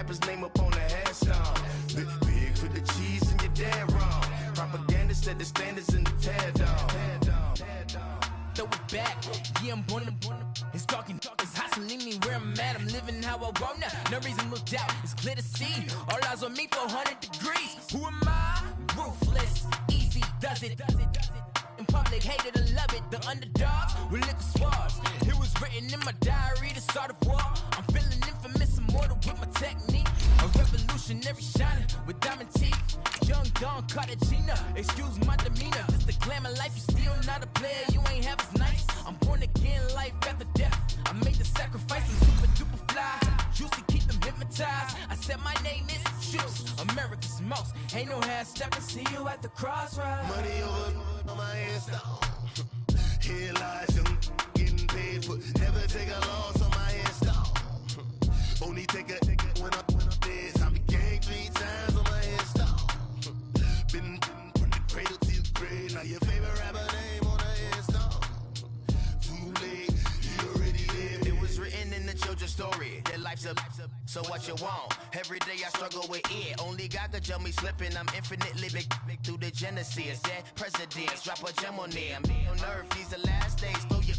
rapper's name up on the headstone. Big for the cheese and you're dead wrong. Propaganda set the standards in the tear down. Throw it back, yeah, I'm born to. It's dark, it's hot, so leave me where I'm at. I'm living how I want now, no reason to doubt. It's clear to see, all eyes on me, 400 degrees. Who am I? Ruthless, easy, does it. In public, hate it or love it. The underdogs with liquor swabs. It was written in my diary to start a war. I'm feeling infamous, immortal with my technique. A revolutionary shining with diamond teeth. Young Don Cartagena, excuse my demeanor. Just the glamour life, you still not a player, you ain't half as nice. I'm born again, life after death. I made the sacrifice, I'm super duper fly. Used to keep them hypnotized. I said my name is Juice, America's most. Ain't no half stepping, see you at the crossroads. Money over on my headstone. Here lies young, getting paid for. Never take a loss on my headstone. Only take a when I'm dead. I became 3 times on my headstone. Been from the cradle to the grave. Now your favorite rapper name on the headstone. Too late, you already lived. It was written in the children's story. Their life's a so what you want? Every day I struggle with it. Only God could jump me slipping. I'm infinitely big through the genesis. Dead presidents, drop a gem on there. I'm on earth, these the last days. Throw your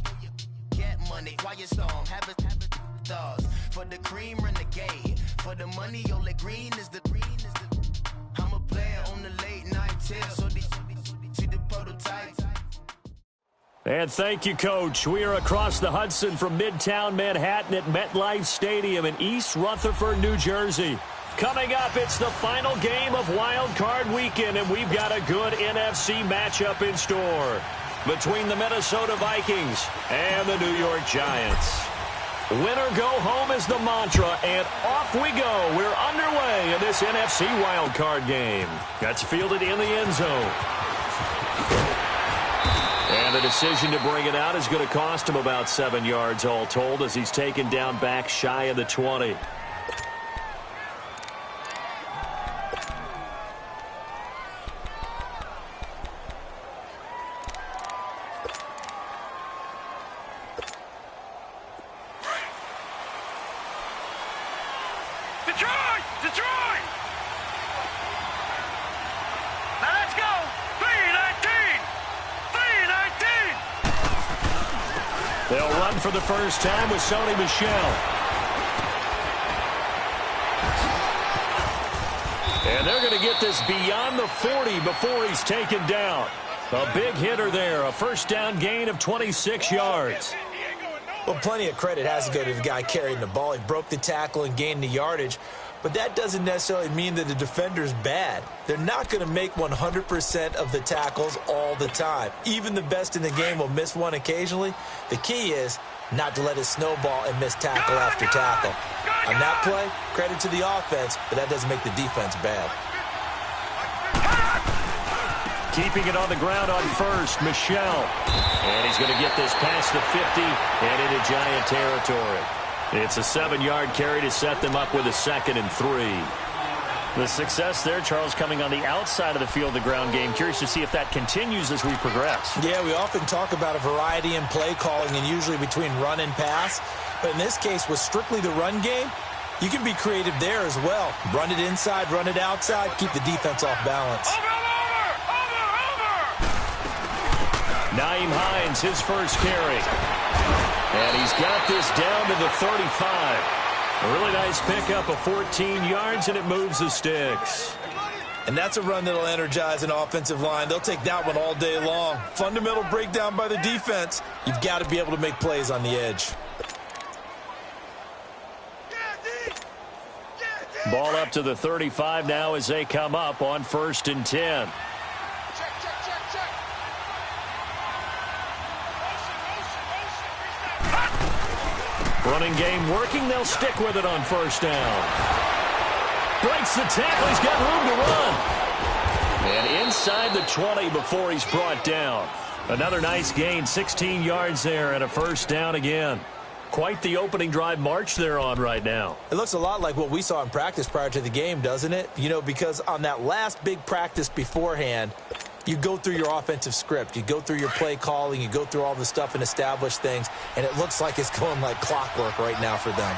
get money, quiet storm. Have it thoughts. For the cream, renegade. For the money, Ole Green is the I'm a player on the late night tip. So these see the prototype. And thank you, Coach. We are across the Hudson from Midtown Manhattan at MetLife Stadium in East Rutherford, New Jersey. Coming up, it's the final game of Wild Card Weekend, and we've got a good NFC matchup in store between the Minnesota Vikings and the New York Giants. Win or go home is the mantra, and off we go. We're underway in this NFC Wild Card game. That's fielded in the end zone. And the decision to bring it out is going to cost him about 7 yards all told as he's taken down back shy of the 20. They'll run for the first time with Sony Michel. And they're going to get this beyond the 40 before he's taken down. A big hitter there, a first down gain of 26 yards. Well, plenty of credit has to go to the guy carrying the ball. He broke the tackle and gained the yardage. But that doesn't necessarily mean that the defender's bad. They're not going to make 100% of the tackles all the time. Even the best in the game will miss one occasionally. The key is not to let it snowball and miss tackle after tackle. On that play, credit to the offense, but that doesn't make the defense bad. Keeping it on the ground on first, Michel. And he's going to get this past the 50 and into Giant territory. It's a 7-yard carry to set them up with a 2nd and 3. The success there, Charles, coming on the outside of the field, the ground game. Curious to see if that continues as we progress. Yeah, we often talk about a variety in play calling and usually between run and pass. But in this case, with strictly the run game, you can be creative there as well. Run it inside, run it outside, keep the defense off balance. Naeem Hines, his first carry. And he's got this down to the 35. A really nice pickup of 14 yards, and it moves the sticks. And that's a run that'll energize an offensive line. They'll take that one all day long. Fundamental breakdown by the defense. You've got to be able to make plays on the edge. Ball up to the 35 now as they come up on 1st and 10. Running game working. They'll stick with it on 1st down. Breaks the tackle. He's got room to run. And inside the 20 before he's brought down. Another nice gain. 16 yards there and a 1st down again. Quite the opening drive march they're on right now. It looks a lot like what we saw in practice prior to the game, doesn't it? You know, because on that last big practice beforehand, you go through your offensive script. You go through your play calling. You go through all the stuff and establish things. And it looks like it's going like clockwork right now for them.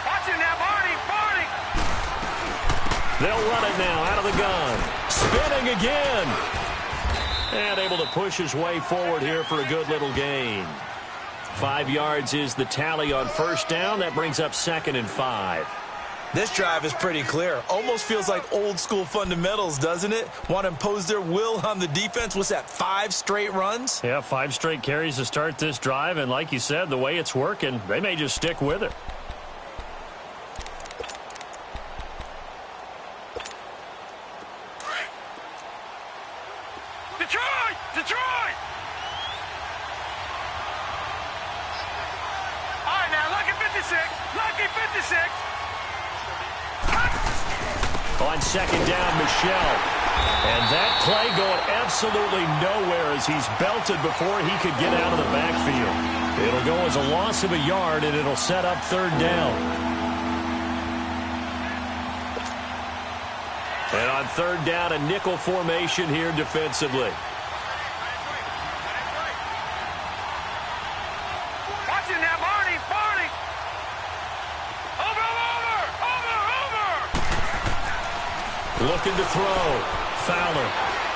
Watch it now, Barney. They'll run it now out of the gun. Spinning again. And able to push his way forward here for a good little gain. 5 yards is the tally on first down. That brings up 2nd and 5. This drive is pretty clear. Almost feels like old school fundamentals, doesn't it? Want to impose their will on the defense. What's that, 5 straight runs? Yeah, 5 straight carries to start this drive. And like you said, the way it's working, they may just stick with it. Detroit! Detroit! All right, now, lucky 56. Lucky 56. On 2nd down, Michelle. And that play going absolutely nowhere as he's belted before he could get out of the backfield. It'll go as a loss of a yard, and it'll set up 3rd down. And on 3rd down, a nickel formation here defensively. Watch it now, Barney! Barney! Over! Looking to throw. Fowler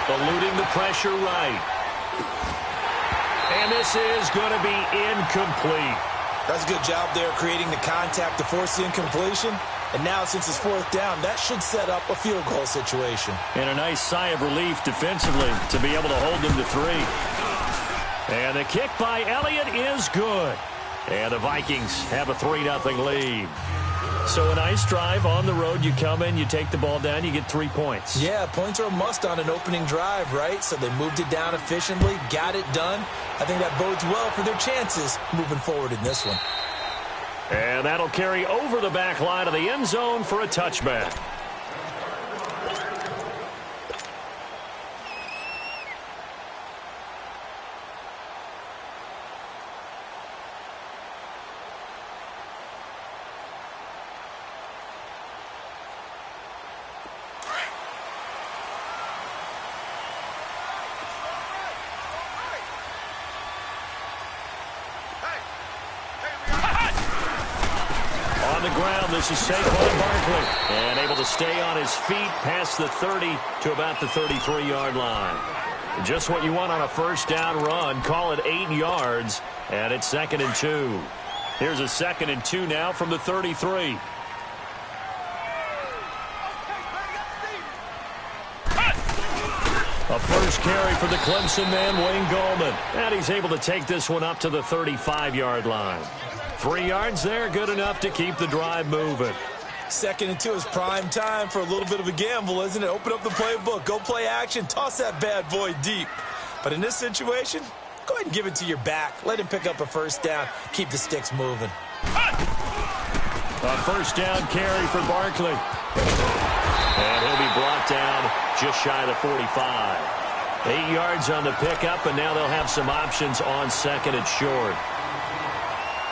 eluding the pressure right. And this is going to be incomplete. That's a good job there creating the contact to force the incompletion. And now, since it's 4th down, that should set up a field goal situation. And a nice sigh of relief defensively to be able to hold them to 3. And the kick by Elliott is good. And the Vikings have a 3-0 lead. So a nice drive on the road. You come in, you take the ball down, you get 3 points. Yeah, points are a must on an opening drive, right? So they moved it down efficiently, got it done. I think that bodes well for their chances moving forward in this one. And that'll carry over the back line of the end zone for a touchback. This is Saquon Barkley, and able to stay on his feet past the 30 to about the 33-yard line. Just what you want on a 1st down run. Call it 8 yards, and it's 2nd and 2. Here's a 2nd and 2 now from the 33. A first carry for the Clemson man, Wayne Gallman. And he's able to take this one up to the 35-yard line. 3 yards there, good enough to keep the drive moving. 2nd and 2 is prime time for a little bit of a gamble, isn't it? Open up the playbook, go play action, toss that bad boy deep. But in this situation, go ahead and give it to your back. Let him pick up a 1st down, keep the sticks moving. A 1st down carry for Barkley. And he'll be brought down just shy of the 45. 8 yards on the pickup, and now they'll have some options on 2nd and short.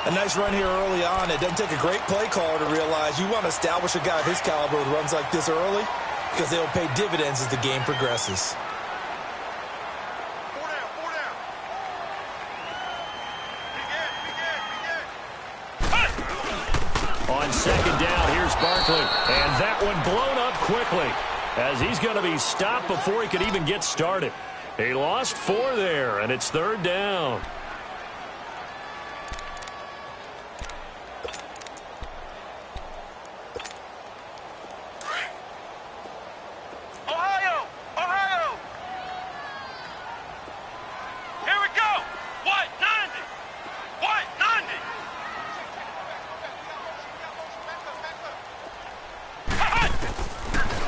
A nice run here early on. It doesn't take a great play caller to realize you want to establish a guy of his caliber with runs like this early because they'll pay dividends as the game progresses. 4 down, 4 down. Begin. On 2nd down, here's Barkley. And that one blown up quickly as he's going to be stopped before he could even get started. He lost 4 there, and it's 3rd down.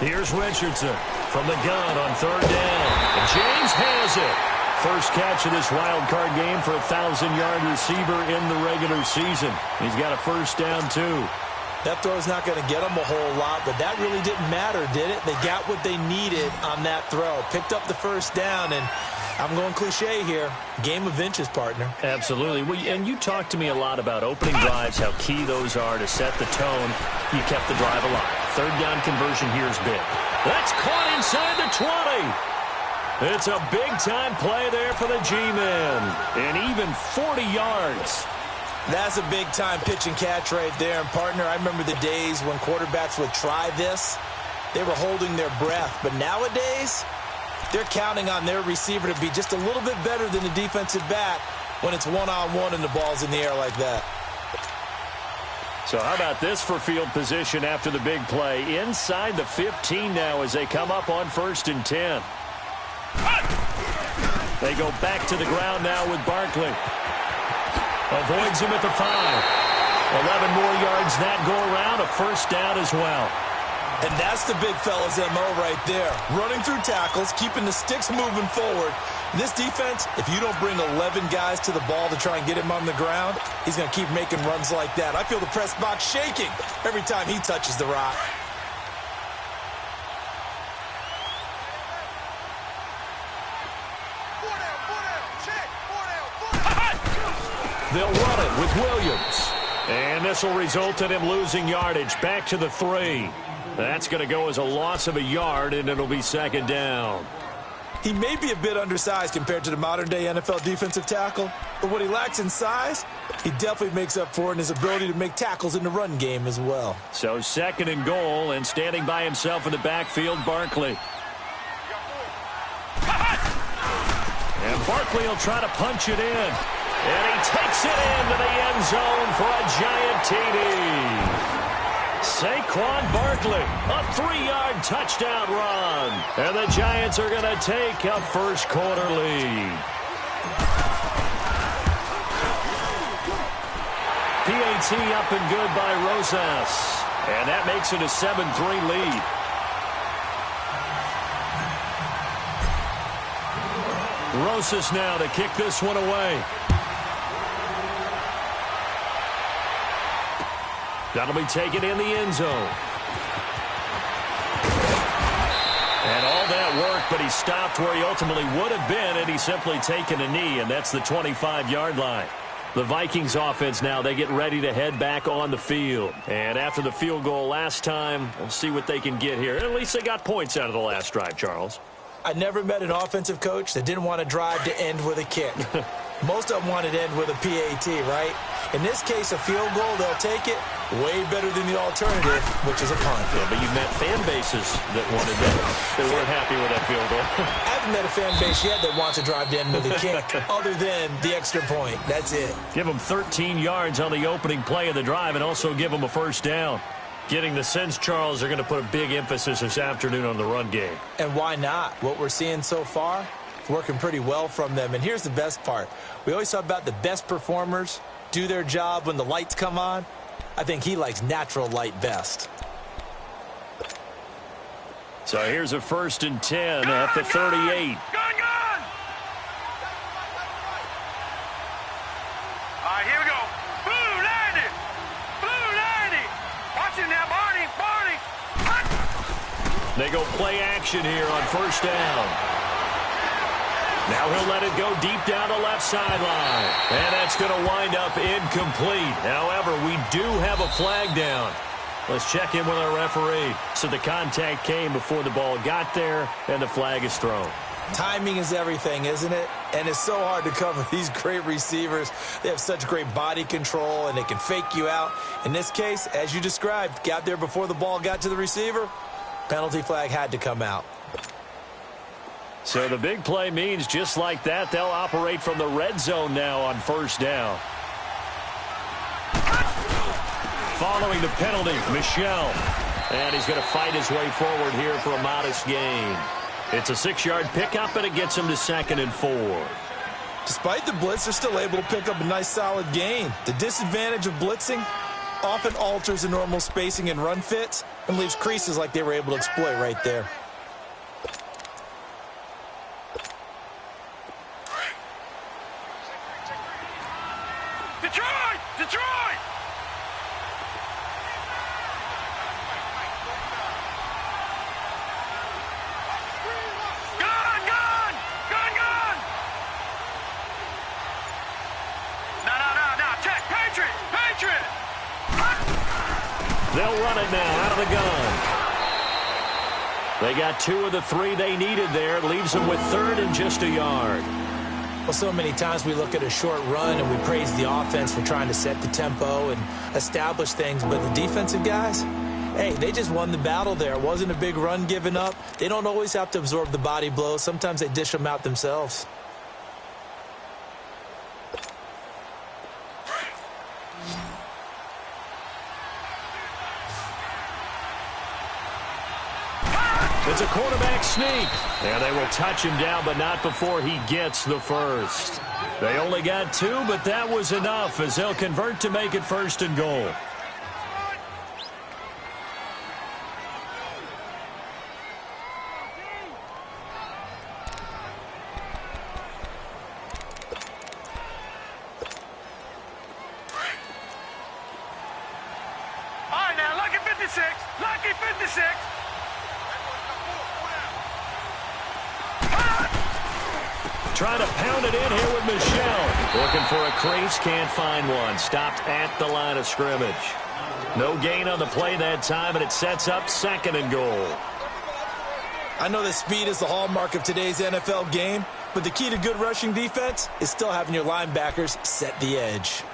Here's Richardson from the gun on 3rd down. And James has it. First catch of this wild card game for a 1,000-yard receiver in the regular season. He's got a 1st down, too. That throw's not going to get them a whole lot, but that really didn't matter, did it? They got what they needed on that throw. Picked up the 1st down, and I'm going cliche here. Game of inches, partner. Absolutely. Well, and you talked to me a lot about opening drives, how key those are to set the tone. You kept the drive alive. 3rd down conversion here is big. That's caught inside the 20. It's a big-time play there for the G-men. And even 40 yards. That's a big-time pitch and catch right there. And, partner, I remember the days when quarterbacks would try this, they were holding their breath. But nowadays, they're counting on their receiver to be just a little bit better than the defensive back when it's one-on-one and the ball's in the air like that. So how about this for field position after the big play? Inside the 15 now as they come up on 1st and 10. They go back to the ground now with Barkley. Avoids him at the 5. 11 more yards that go around, a first down as well. And that's the big fella's MO right there. Running through tackles, keeping the sticks moving forward. This defense, if you don't bring 11 guys to the ball to try and get him on the ground, he's going to keep making runs like that. I feel the press box shaking every time he touches the rock. They'll run it with Williams. And this will result in him losing yardage back to the 3. That's going to go as a loss of a yard, and it'll be 2nd down. He may be a bit undersized compared to the modern-day NFL defensive tackle, but what he lacks in size, he definitely makes up for it in his ability to make tackles in the run game as well. So 2nd and goal, and standing by himself in the backfield, Barkley. And Barkley will try to punch it in. And he takes it into the end zone for a giant TD. Saquon Barkley, a 3-yard touchdown run. And the Giants are going to take a first-quarter lead. PAT up and good by Rosas. And that makes it a 7-3 lead. Rosas now to kick this one away. That'll be taken in the end zone. And all that work, but he stopped where he ultimately would have been, and he's simply taken a knee, and that's the 25-yard line. The Vikings offense now, they get ready to head back on the field. And after the field goal last time, we'll see what they can get here. At least they got points out of the last drive, Charles. I never met an offensive coach that didn't want to drive to end with a kick. Most of them wanted to end with a PAT, right? In this case, a field goal, they'll take it. Way better than the alternative, which is a punt. Yeah, but you've met fan bases that wanted that. They weren't happy with that field goal. I haven't met a fan base yet that wants to drive to end with a kick other than the extra point. That's it. Give them 13 yards on the opening play of the drive and also give them a first down. Getting the sense, Charles, they're going to put a big emphasis this afternoon on the run game. And why not? What we're seeing so far, it's working pretty well from them. And here's the best part. We always talk about the best performers do their job when the lights come on. I think he likes natural light best. So here's a 1st and 10 at the 38. Gun! All right, here we go. Blue 90. Watch him now, Barney. They go play action here on 1st down. Now he'll let it go deep down the left sideline. And that's going to wind up incomplete. However, we do have a flag down. Let's check in with our referee. So the contact came before the ball got there, and the flag is thrown. Timing is everything, isn't it? And it's so hard to cover these great receivers. They have such great body control, and they can fake you out. In this case, as you described, got there before the ball got to the receiver. Penalty flag had to come out. So the big play means just like that, they'll operate from the red zone now on 1st down. Following the penalty, Michel. And he's going to fight his way forward here for a modest gain. It's a 6-yard pickup, and it gets him to 2nd and 4. Despite the blitz, they're still able to pick up a nice solid gain. The disadvantage of blitzing often alters the normal spacing and run fits and leaves creases like they were able to exploit right there. Detroit! Gun! No, check, Patriot! They'll run it now out of the gun. They got 2 of the 3 they needed there. It leaves them with 3rd and just a yard. Well, so many times we look at a short run and we praise the offense for trying to set the tempo and establish things, but the defensive guys, Hey, they just won the battle there. It wasn't a big run given up. They don't always have to absorb the body blows. Sometimes they dish them out themselves. It's a quarterback sneak. And they will touch him down, but not before he gets the first. They only got 2, but that was enough as they'll convert to make it 1st and goal. All right, now, lucky 56. Lucky 56. Trying to pound it in here with Michelle. Looking for a crease, can't find one. Stopped at the line of scrimmage. No gain on the play that time, and it sets up 2nd and goal. I know that speed is the hallmark of today's NFL game, but the key to good rushing defense is still having your linebackers set the edge.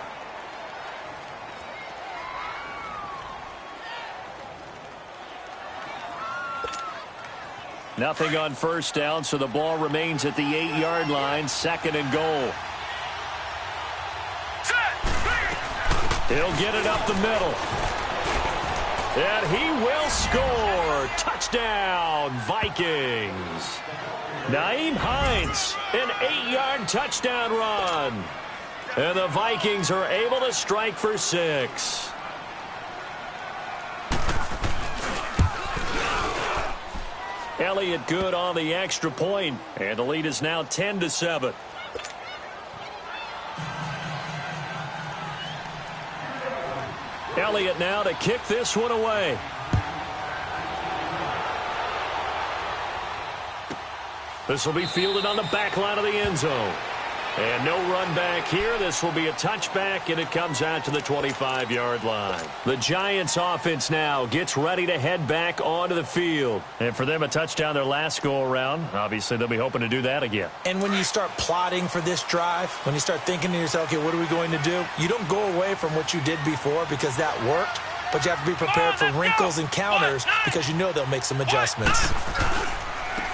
Nothing on 1st down, so the ball remains at the 8-yard line, 2nd and goal. He'll get it up the middle. And he will score. Touchdown, Vikings. Nyheim Hines, an 8-yard touchdown run. And the Vikings are able to strike for 6. Elliott good on the extra point, and the lead is now 10-7. Elliott now to kick this one away. This will be fielded on the back line of the end zone. And no run back here. This will be a touchback, and it comes out to the 25-yard line. The Giants offense now gets ready to head back onto the field. And for them, a touchdown their last go-around. Obviously, they'll be hoping to do that again. And when you start plotting for this drive, when you start thinking to yourself, okay, what are we going to do? You don't go away from what you did before because that worked, but you have to be prepared for wrinkles and counters because you know they'll make some adjustments.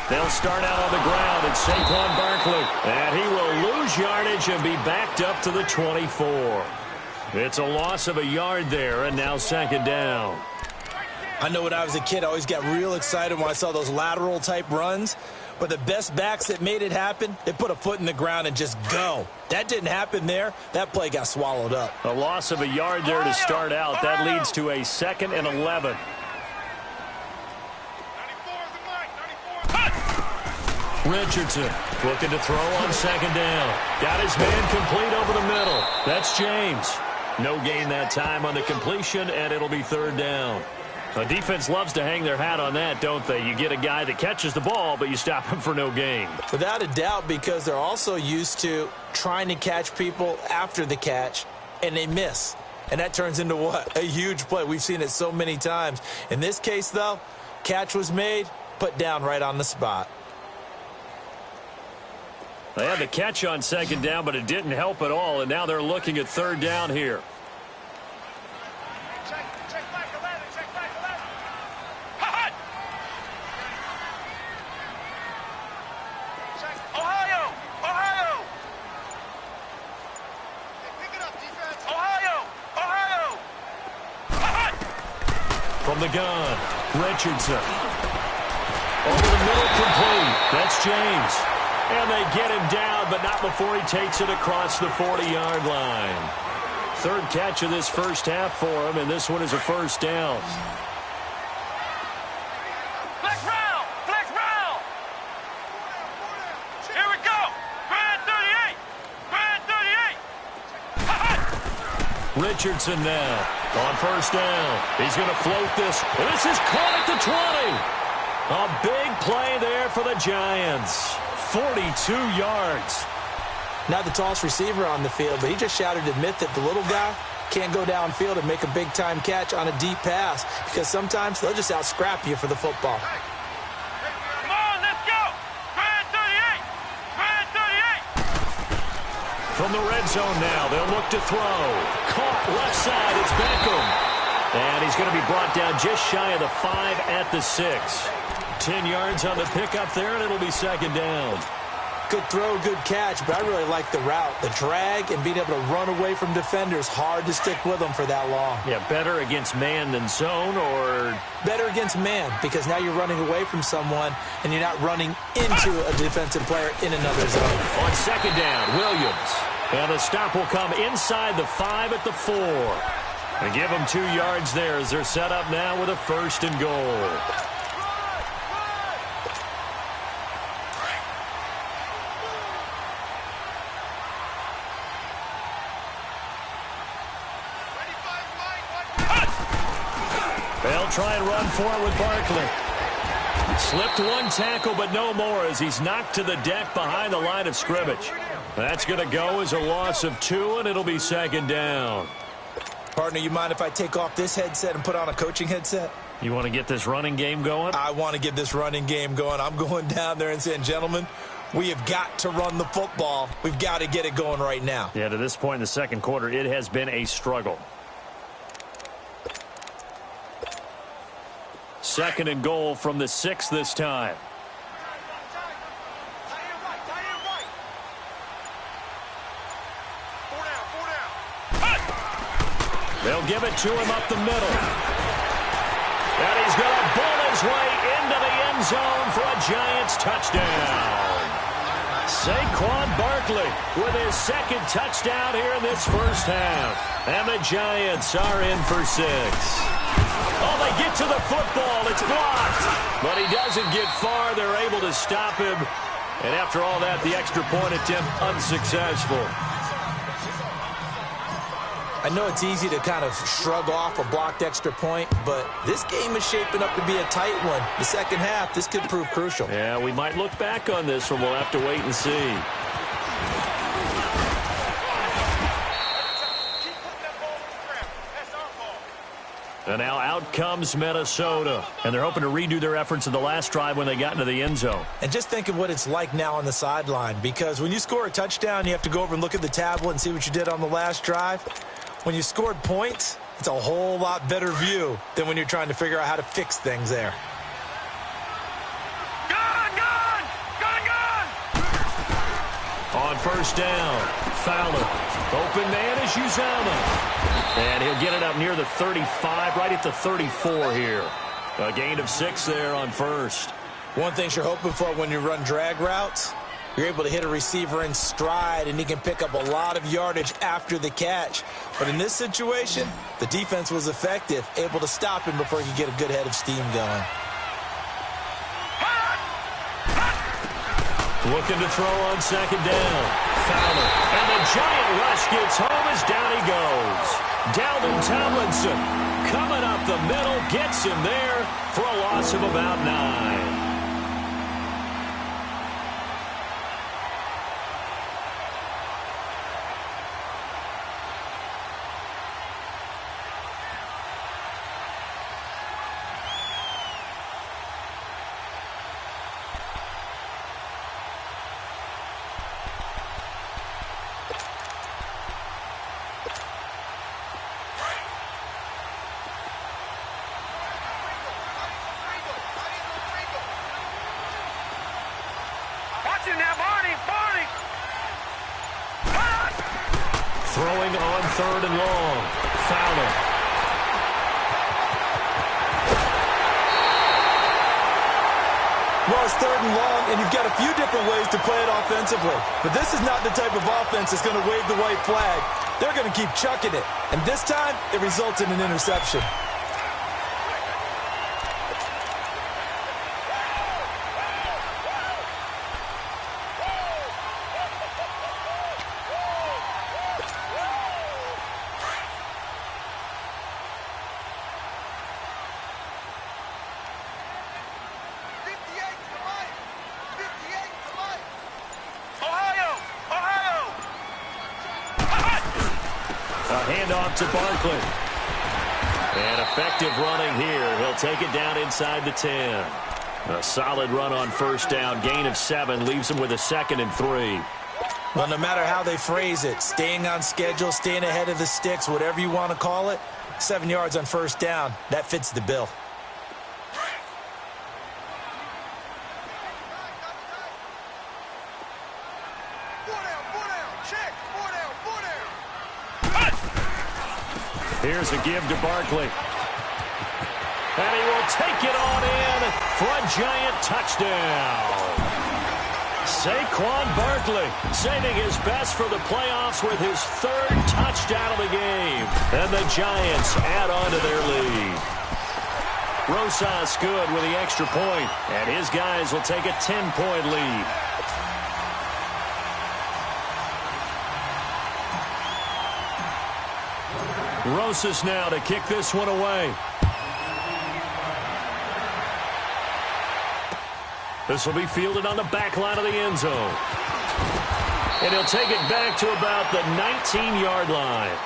They'll start out on the ground, and Saquon Barkley. And he will lose yardage and be backed up to the 24. It's a loss of a yard there, and now 2nd down. I know when I was a kid, I always got real excited when I saw those lateral-type runs. But the best backs that made it happen, they put a foot in the ground and just go. That didn't happen there. That play got swallowed up. A loss of a yard there to start out. That leads to a 2nd and 11. Richardson looking to throw on 2nd down. Got his man complete over the middle. That's James. No gain that time on the completion, and it'll be 3rd down. The defense loves to hang their hat on that, don't they? You get a guy that catches the ball, but you stop him for no gain. Without a doubt, because they're also used to trying to catch people after the catch, and they miss. And that turns into what? A huge play. We've seen it so many times. In this case, though, catch was made, put down right on the spot. They had the catch on 2nd down, but it didn't help at all, and now they're looking at 3rd down here. Check back 11, check back 11. Hot! Ohio! Ohio! Pick it up, defense. Ohio! Ohio! Hot! From the gun, Richardson. Over the middle, complete. That's James. And they get him down, but not before he takes it across the 40-yard line. 3rd catch of this first half for him, and this one is a 1st down. Flex round! Flex round! Here we go! Grand 38! Grand 38! Richardson now on 1st down. He's going to float this. And this is caught at the 20. A big play there for the Giants. 42 yards. Not the tallest receiver on the field, but he just shouted to admit that the little guy can't go downfield and make a big-time catch on a deep pass because sometimes they'll just out-scrap you for the football. Come on, let's go! Grand 38! Grand 38! From the red zone now, they'll look to throw. Caught left side, it's Beckham. And he's going to be brought down just shy of the 5 at the 6. 10 yards on the pickup there, and it'll be second down. Good throw, good catch, but I really like the route. The drag and being able to run away from defenders, hard to stick with them for that long. Yeah, better against man than zone, or? Better against man, because now you're running away from someone and you're not running into a defensive player in another zone. On second down, Williams. And the stop will come inside the 5 at the 4. And give them 2 yards there as they're set up now with a 1st and goal. They'll try and run for it with Barkley. Slipped one tackle, but no more as he's knocked to the deck behind the line of scrimmage. That's going to go as a loss of 2, and it'll be second down. Partner, you mind if I take off this headset and put on a coaching headset? You want to get this running game going? I want to get this running game going. I'm going down there and saying, gentlemen, we have got to run the football. We've got to get it going right now. Yeah, to this point in the second quarter, it has been a struggle. Second and goal from the 6 this time. They'll give it to him up the middle. And he's going to bull his way into the end zone for a Giants touchdown. Saquon Barkley with his second touchdown here in this first half. And the Giants are in for 6. Oh, they get to the football. It's blocked. But he doesn't get far. They're able to stop him. And after all that, the extra point attempt unsuccessful. I know it's easy to kind of shrug off a blocked extra point, but this game is shaping up to be a tight one. The second half, this could prove crucial. Yeah, we might look back on this one. We'll have to wait and see. And now out comes Minnesota. And they're hoping to redo their efforts in the last drive when they got into the end zone. And just think of what it's like now on the sideline, because when you score a touchdown, you have to go over and look at the tablet and see what you did on the last drive. When you scored points, it's a whole lot better view than when you're trying to figure out how to fix things there. On first down, Fowler. Open man is Uzomah. And he'll get it up near the 35, right at the 34 here. A gain of 6 there on first. One thing you're hoping for when you run drag routes, you're able to hit a receiver in stride, and he can pick up a lot of yardage after the catch. But in this situation, the defense was effective, able to stop him before he could get a good head of steam going. Looking to throw on second down. Fowler. And the giant rush gets home as down he goes. Dalvin Tomlinson coming up the middle, gets him there for a loss of about 9. Throwing on third and long. Fowler. Well, it's third and long, and you've got a few different ways to play it offensively. But this is not the type of offense that's going to wave the white flag. They're going to keep chucking it. And this time, it results in an interception. Handoff to Barkley. And effective running here. He'll take it down inside the 10. A solid run on first down. Gain of 7 leaves him with a 2nd and 3. Well, no matter how they phrase it, staying on schedule, staying ahead of the sticks, whatever you want to call it, 7 yards on first down. That fits the bill. Here's a give to Barkley. And he will take it on in for a giant touchdown. Saquon Barkley saving his best for the playoffs with his 3rd touchdown of the game. And the Giants add on to their lead. Rosas good with the extra point, and his guys will take a 10-point lead. Rosas now to kick this one away. This will be fielded on the back line of the end zone. And he'll take it back to about the 19-yard line.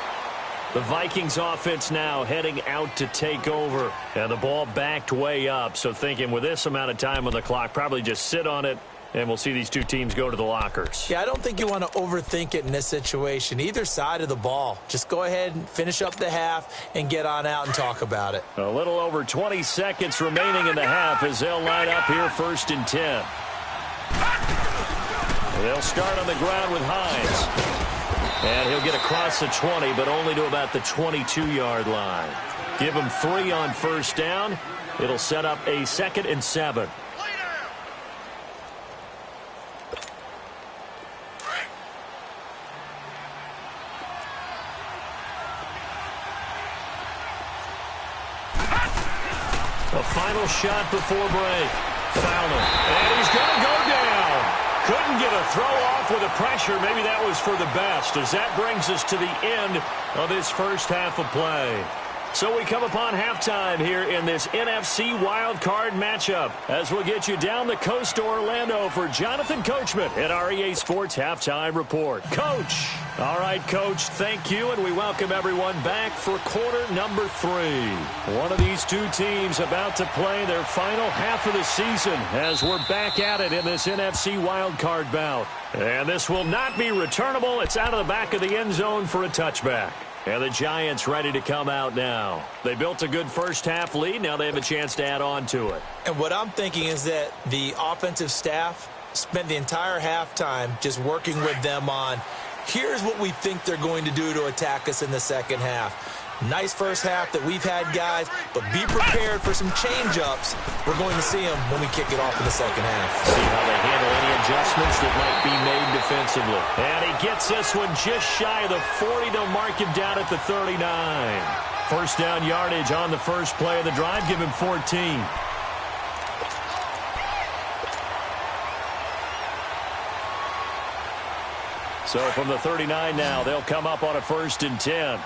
The Vikings offense now heading out to take over. And the ball backed way up. So thinking with this amount of time on the clock, probably just sit on it. And we'll see these two teams go to the lockers. Yeah, I don't think you want to overthink it in this situation. Either side of the ball. Just go ahead and finish up the half and get on out and talk about it. A little over 20 seconds remaining in the half as they'll line up here 1st and 10. They'll start on the ground with Hines. And he'll get across the 20, but only to about the 22-yard line. Give him 3 on first down. It'll set up a 2nd and 7. A final shot before break. Found him. And he's going to go down. Couldn't get a throw off with the pressure. Maybe that was for the best, as that brings us to the end of this first half of play. So we come upon halftime here in this NFC Wild Card matchup, as we'll get you down the coast to Orlando for Jonathan Coachman at our EA Sports Halftime Report. Coach. All right, Coach, thank you, and we welcome everyone back for quarter number 3. One of these two teams about to play their final half of the season as we're back at it in this NFC Wild Card bout. And this will not be returnable. It's out of the back of the end zone for a touchback. And the Giants ready to come out now. They built a good first half lead. Now they have a chance to add on to it. And what I'm thinking is that the offensive staff spent the entire halftime just working with them on, here's what we think they're going to do to attack us in the second half. Nice first half that we've had, guys, but be prepared for some change-ups. We're going to see them when we kick it off in the second half. See how they handle any adjustments that might be made defensively. And he gets this one just shy of the 40. They'll mark him down at the 39. First down yardage on the first play of the drive. Give him 14. So from the 39 now, they'll come up on a 1st and 10.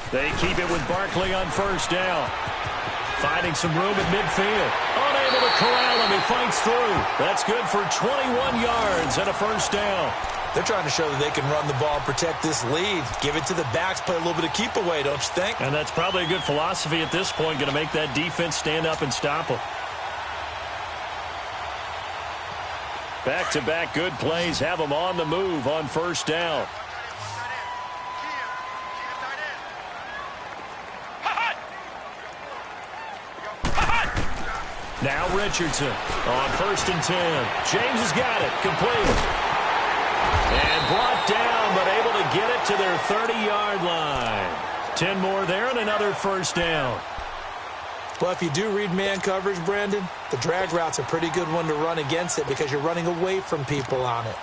They keep it with Barkley on first down. Finding some room at midfield. Unable to corral him. He fights through. That's good for 21 yards and a first down. They're trying to show that they can run the ball and protect this lead. Give it to the backs, play a little bit of keep away, don't you think? And that's probably a good philosophy at this point. Going to make that defense stand up and stop them. Back-to-back good plays have them on the move on first down. Now Richardson on 1st and 10. James has got it. Complete. And brought down, but able to get it to their 30-yard line. 10 more there and another first down. Well, if you do read man coverage, Brandon, the drag route's a pretty good one to run against it because you're running away from people on it.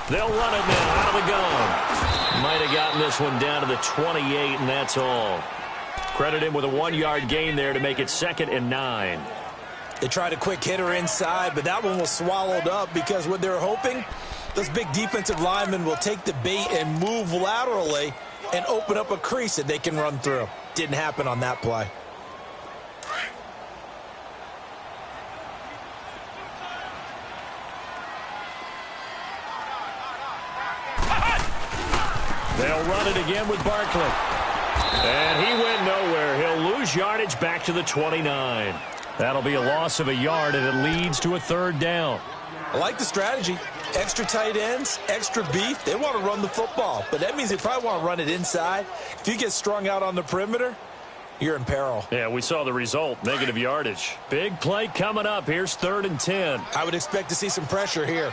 They'll run it now out of the gun. Might have gotten this one down to the 28, and that's all. Credit him with a 1-yard gain there to make it 2nd and 9. They tried a quick hitter inside, but that one was swallowed up because what they're hoping, those big defensive linemen will take the bait and move laterally and open up a crease that they can run through. Didn't happen on that play. They'll run it again with Barkley. And he went nowhere. He'll lose yardage back to the 29. That'll be a loss of a yard, and it leads to a third down. I like the strategy. Extra tight ends, extra beef. They want to run the football, but that means they probably want to run it inside. If you get strung out on the perimeter, you're in peril. Yeah, we saw the result, negative yardage. Big play coming up. Here's 3rd and 10. I would expect to see some pressure here.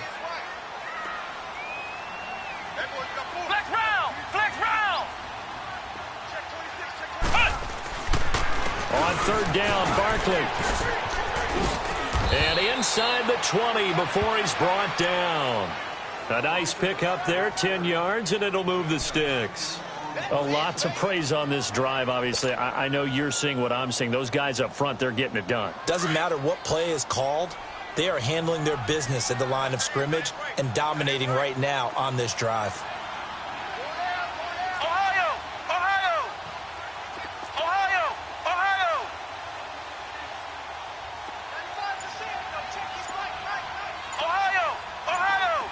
Flex round! Flex round! On 3rd down, Barkley. And inside the 20 before he's brought down. A nice pickup there, 10 yards, and it'll move the sticks. A lot to praise on this drive, obviously. I know you're seeing what I'm seeing. Those guys up front, they're getting it done. Doesn't matter what play is called. They are handling their business at the line of scrimmage and dominating right now on this drive. Ohio! Ohio! Ohio! Ohio! Ohio! Ohio!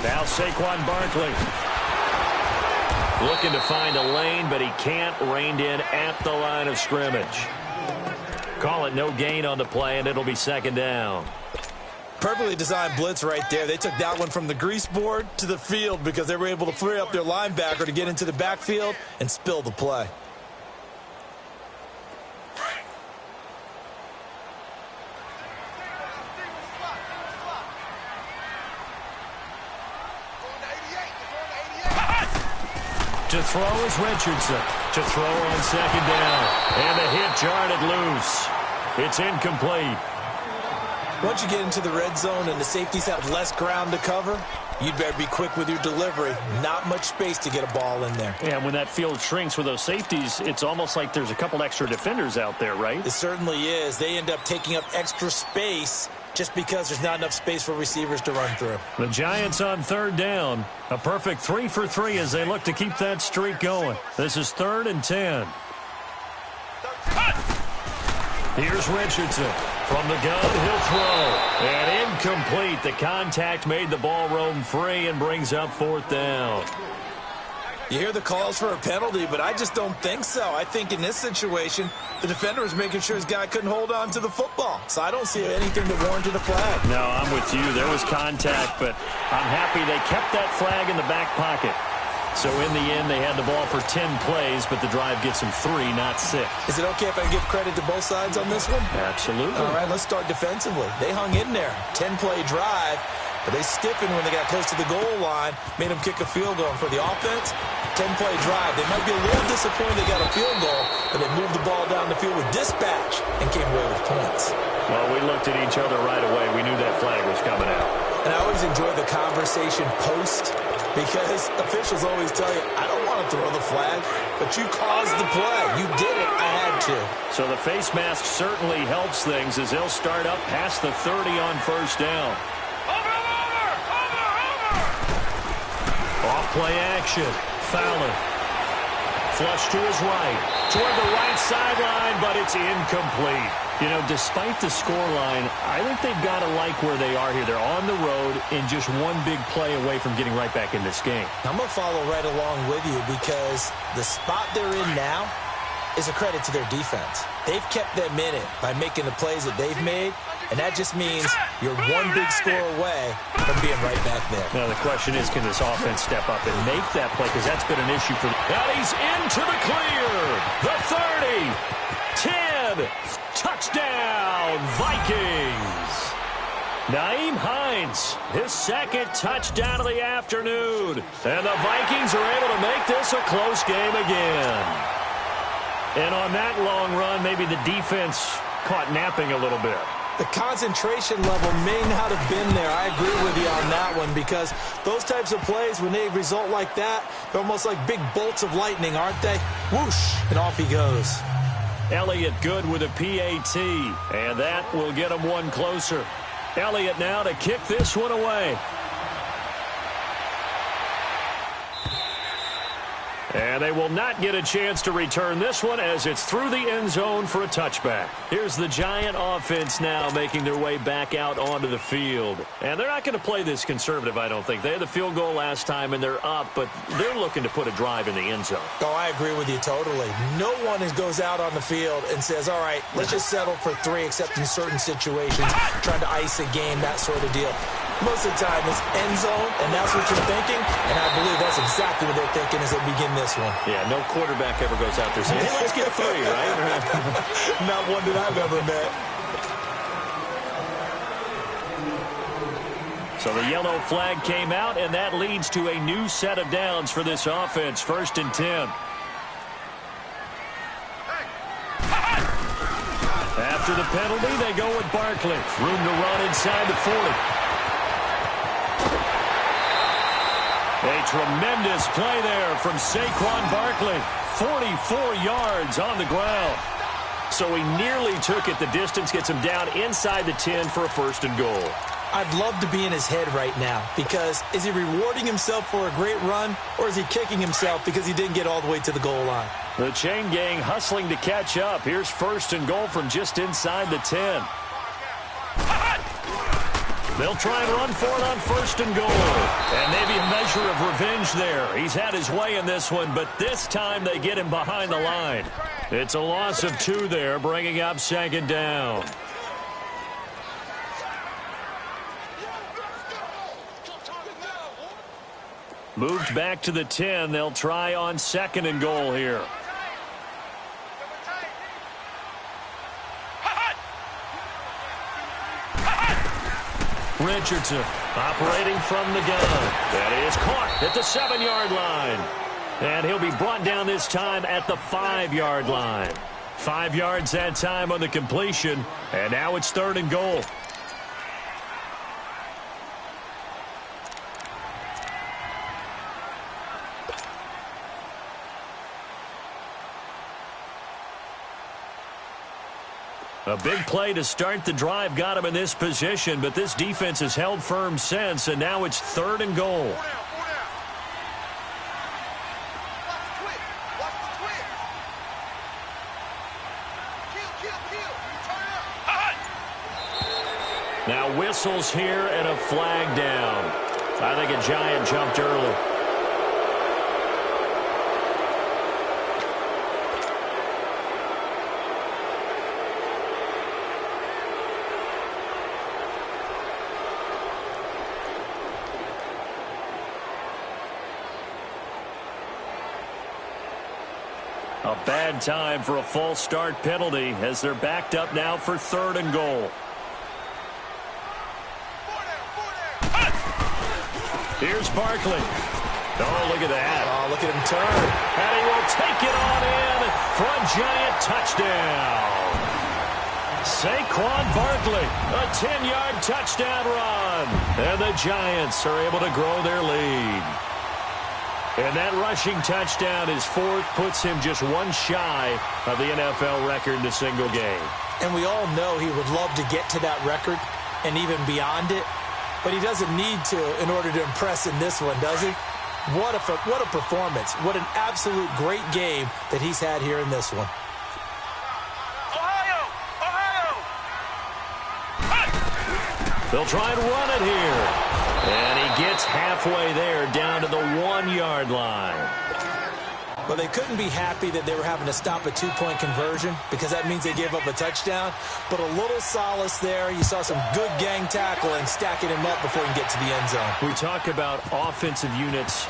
Now Saquon Barkley. Looking to find a lane, but he can't. Reined in at the line of scrimmage. Call it no gain on the play, and it'll be 2nd down. Perfectly designed blitz right there. They took that one from the grease board to the field because they were able to free up their linebacker to get into the backfield and spill the play. To throw is Richardson. To throw on 2nd down. And the hit jarred loose. It's incomplete. Once you get into the red zone and the safeties have less ground to cover, you'd better be quick with your delivery. Not much space to get a ball in there. And when that field shrinks with those safeties, it's almost like there's a couple extra defenders out there, right? It certainly is. They end up taking up extra space just because there's not enough space for receivers to run through. The Giants on 3rd down. A perfect 3 for 3 as they look to keep that streak going. This is 3rd and 10. Here's Richardson. From the gun, he'll throw. And incomplete. The contact made the ball roam free and brings up 4th down. You hear the calls for a penalty, but I just don't think so. I think in this situation, the defender was making sure his guy couldn't hold on to the football. So I don't see anything that warranted a flag. No, I'm with you. There was contact, but I'm happy they kept that flag in the back pocket. So in the end, they had the ball for 10 plays, but the drive gets them 3, not 6. Is it okay if I give credit to both sides on this one? Absolutely. All right, let's start defensively. They hung in there. 10-play drive, but they stiffened when they got close to the goal line, made them kick a field goal. And for the offense, 10-play drive. They might be a little disappointed they got a field goal, but they moved the ball down the field with dispatch and came away with points. Well, we looked at each other right away. We knew that flag was coming out. And I always enjoy the conversation post because officials always tell you, I don't want to throw the flag, but you caused the play. You did it. I had to. So the face mask certainly helps things as they'll start up past the 30 on 1st down. Off play action. Fowler. Flush to his right. Toward the right sideline, but it's incomplete. You know, despite the scoreline, I think they've got to like where they are here. They're on the road and just one big play away from getting right back in this game. I'm going to follow right along with you because the spot they're in now is a credit to their defense. They've kept them in it by making the plays that they've made, and that just means you're one big score away from being right back there. Now, the question is, can this offense step up and make that play? Because that's been an issue for them. And he's into the clear. The 30, 10, touchdown, Vikings. Nyheim Hines, his 2nd touchdown of the afternoon. And the Vikings are able to make this a close game again. And on that long run, maybe the defense caught napping a little bit. The concentration level may not have been there. I agree with you on that one because those types of plays, when they result like that, they're almost like big bolts of lightning, aren't they? Whoosh, and off he goes. Elliott good with a PAT, and that will get him one closer. Elliott now to kick this one away. And they will not get a chance to return this one as it's through the end zone for a touchback. Here's the Giant offense now making their way back out onto the field. And they're not going to play this conservative, I don't think. They had the field goal last time, and they're up, but they're looking to put a drive in the end zone. Oh, I agree with you totally. No one goes out on the field and says, all right, let's just settle for 3, except in certain situations, trying to ice a game, that sort of deal. Most of the time, it's end zone, and that's what you're thinking, and I believe that's exactly what they're thinking as they begin this one. Yeah, no quarterback ever goes out there saying, hey, let's get 3, right? Not one that I've ever met. So the yellow flag came out, and that leads to a new set of downs for this offense, 1st and 10. After the penalty, they go with Barkley. Room to run inside the 40. A tremendous play there from Saquon Barkley. 44 yards on the ground. So he nearly took it the distance, gets him down inside the 10 for a 1st and goal. I'd love to be in his head right now because is he rewarding himself for a great run or is he kicking himself because he didn't get all the way to the goal line? The chain gang hustling to catch up. Here's 1st and goal from just inside the 10. They'll try and run for it on 1st and goal. And maybe a measure of revenge there. He's had his way in this one, but this time they get him behind the line. It's a loss of 2 there, bringing up 2nd down. Moved back to the 10. They'll try on 2nd and goal here. Richardson operating from the gun. That is caught at the 7-yard line. And he'll be brought down this time at the 5-yard line. 5 yards that time on the completion. And now it's 3rd and goal. A big play to start the drive got him in this position, but this defense has held firm since, and now it's 3rd and goal. Now whistles here and a flag down. I think a Giant jumped early. A bad time for a false start penalty as they're backed up now for 3rd and goal. Here's Barkley. Oh, look at that. Oh, look at him turn. And he will take it on in for a Giant touchdown. Saquon Barkley, a 10-yard touchdown run. And the Giants are able to grow their lead. And that rushing touchdown is 4th, puts him just 1 shy of the NFL record in a single game. And we all know he would love to get to that record and even beyond it, but he doesn't need to in order to impress in this one, does he? What a performance. What an absolute great game that he's had here in this one. Ohio! They'll try and run it here. And he gets halfway there down to the 1-yard line. Well, they couldn't be happy that they were having to stop a 2-point conversion because that means they gave up a touchdown. But a little solace there. You saw some good gang tackling, stacking him up before he can get to the end zone. We talk about offensive units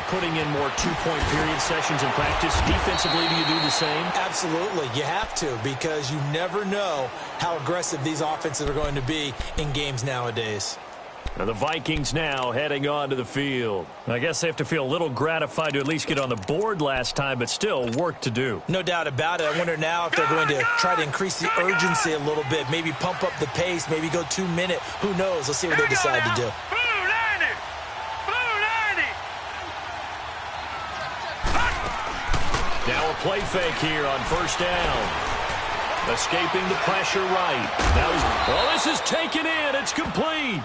putting in more 2-point period sessions in practice. Defensively, do you do the same? Absolutely. You have to because you never know how aggressive these offenses are going to be in games nowadays. And the Vikings now heading on to the field. I guess they have to feel a little gratified to at least get on the board last time, but still work to do. No doubt about it. I wonder now if they're going to try to increase the urgency a little bit, maybe pump up the pace, maybe go 2-minute. Who knows? Let's see what they decide to do. Now a play fake here on 1st down. Escaping the pressure right. Now this is taken in. It's complete.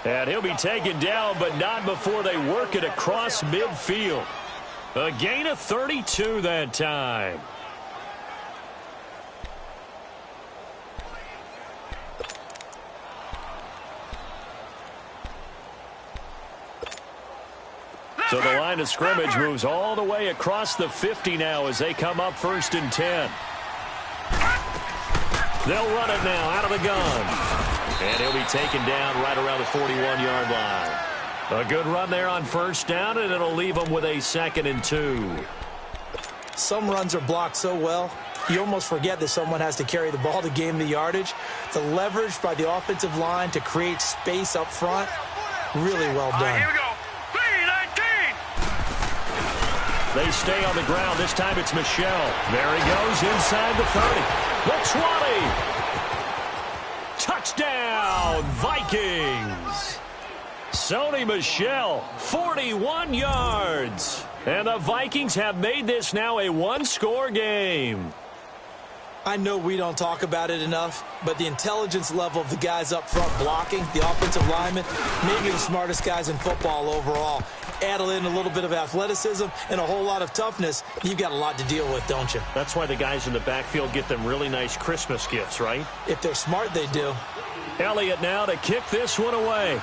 And he'll be taken down, but not before they work it across midfield. A gain of 32 that time. So the line of scrimmage moves all the way across the 50 now as they come up 1st and 10. They'll run it now out of the gun. And he'll be taken down right around the 41-yard line. A good run there on 1st down, and it'll leave them with a 2nd and 2. Some runs are blocked so well, you almost forget that someone has to carry the ball to gain the yardage. The leverage by the offensive line to create space up front, really well done. Here we go. 3-19. They stay on the ground. This time it's Michelle. There he goes inside the 30. The 20. Touchdown, Vikings. Sony Michel, 41 yards. And the Vikings have made this now a one-score game. I know we don't talk about it enough, but the intelligence level of the guys up front blocking, the offensive linemen, maybe the smartest guys in football overall. Add in a little bit of athleticism and a whole lot of toughness, you've got a lot to deal with, don't you? That's why the guys in the backfield get them really nice Christmas gifts, right? If they're smart, they do. Elliott now to kick this one away.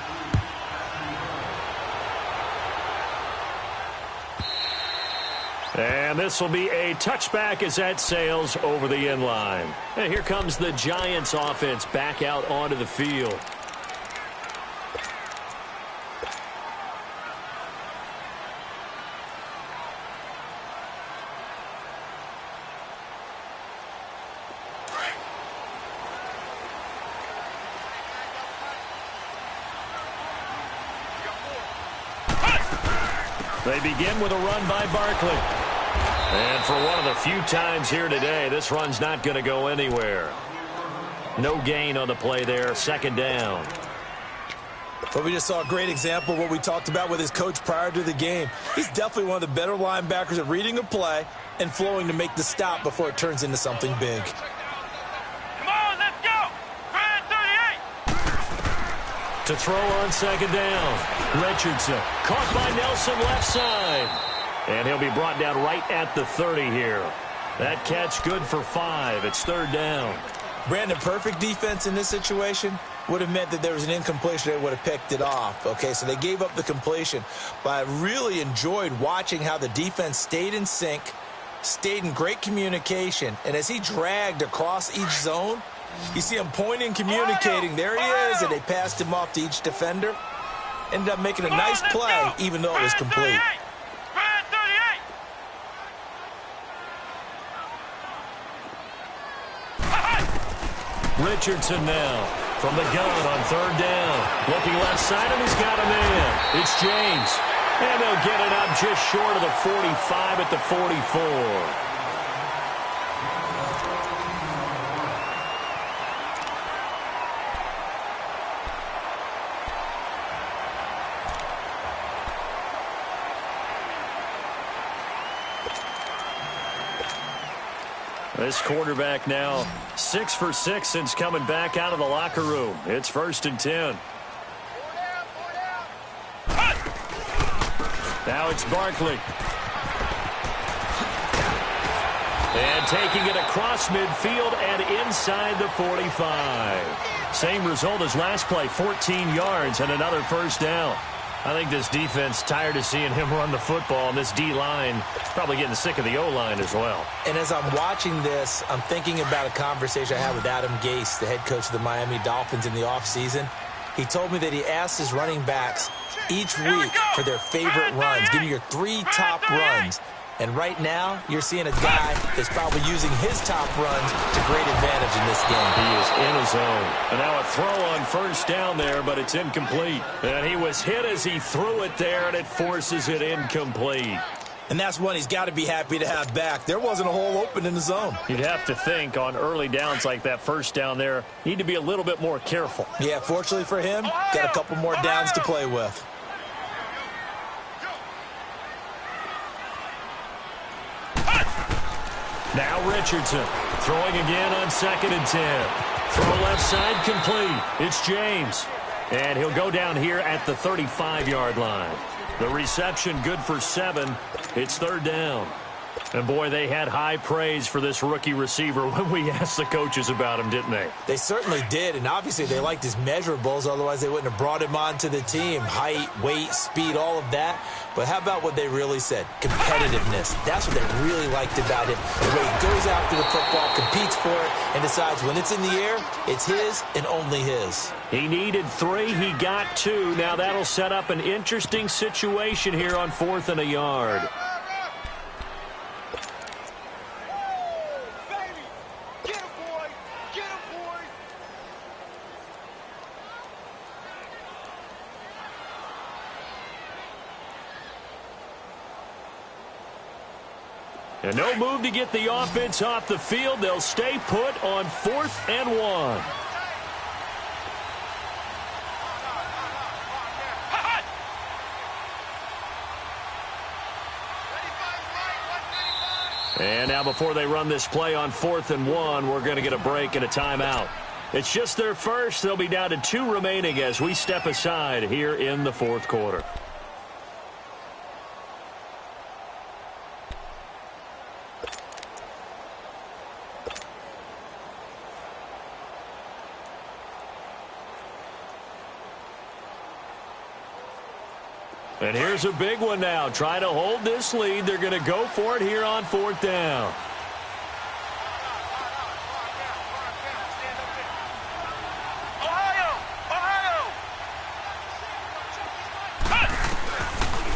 And this will be a touchback as that sails over the end line. And here comes the Giants offense back out onto the field. They begin with a run by Barkley. And for one of the few times here today, this run's not going to go anywhere. No gain on the play there, 2nd down. But we just saw a great example of what we talked about with his coach prior to the game. He's definitely one of the better linebackers at reading a play and flowing to make the stop before it turns into something big. Come on, let's go. 38. To throw on 2nd down. Richardson caught by Nelson left side. And he'll be brought down right at the 30 here. That catch good for 5. It's 3rd down. Brandon, perfect defense in this situation would have meant that there was an incompletion. They would have picked it off. Okay, so they gave up the completion. But I really enjoyed watching how the defense stayed in sync, stayed in great communication. And as he dragged across each zone, you see him pointing, communicating. There he is, and they passed him off to each defender. Ended up making a nice play, even though it was complete. Richardson now from the gun on 3rd down. Looking left side, and he's got a man. It's James. And they'll get it up just short of the 45 at the 44. This quarterback now 6 for 6 since coming back out of the locker room. It's 1st and 10. Now it's Barkley. And taking it across midfield and inside the 45. Same result as last play, 14 yards and another 1st down. I think this defense tired of seeing him run the football, and this D-line probably getting sick of the O-line as well. And as I'm watching this, I'm thinking about a conversation I had with Adam Gase, the head coach of the Miami Dolphins in the offseason. He told me that he asked his running backs each week for their favorite runs. Give me your 3 top runs. And right now, you're seeing a guy that's probably using his top runs to great advantage in this game. He is in his zone. And now a throw on 1st down there, but it's incomplete. And he was hit as he threw it there, and it forces it incomplete. And that's one he's got to be happy to have back. There wasn't a hole open in the zone. You'd have to think on early downs like that 1st down there, need to be a little bit more careful. Yeah, fortunately for him, got a couple more downs to play with. Now Richardson throwing again on 2nd and 10. Throw left side complete. It's James. And he'll go down here at the 35-yard line. The reception good for 7. It's third down. And, boy, they had high praise for this rookie receiver when we asked the coaches about him, didn't they? They certainly did, and obviously they liked his measurables. Otherwise, they wouldn't have brought him onto the team. Height, weight, speed, all of that. But how about what they really said? Competitiveness. That's what they really liked about him. The way he goes after the football, competes for it, and decides when it's in the air, it's his and only his. He needed 3. He got 2. Now that'll set up an interesting situation here on 4th and a yard. And no move to get the offense off the field. They'll stay put on 4th and 1. And now before they run this play on 4th and 1, we're going to get a break and a timeout. It's just their first. They'll be down to 2 remaining as we step aside here in the 4th quarter. And here's a big one now. Trying to hold this lead. They're going to go for it here on 4th down.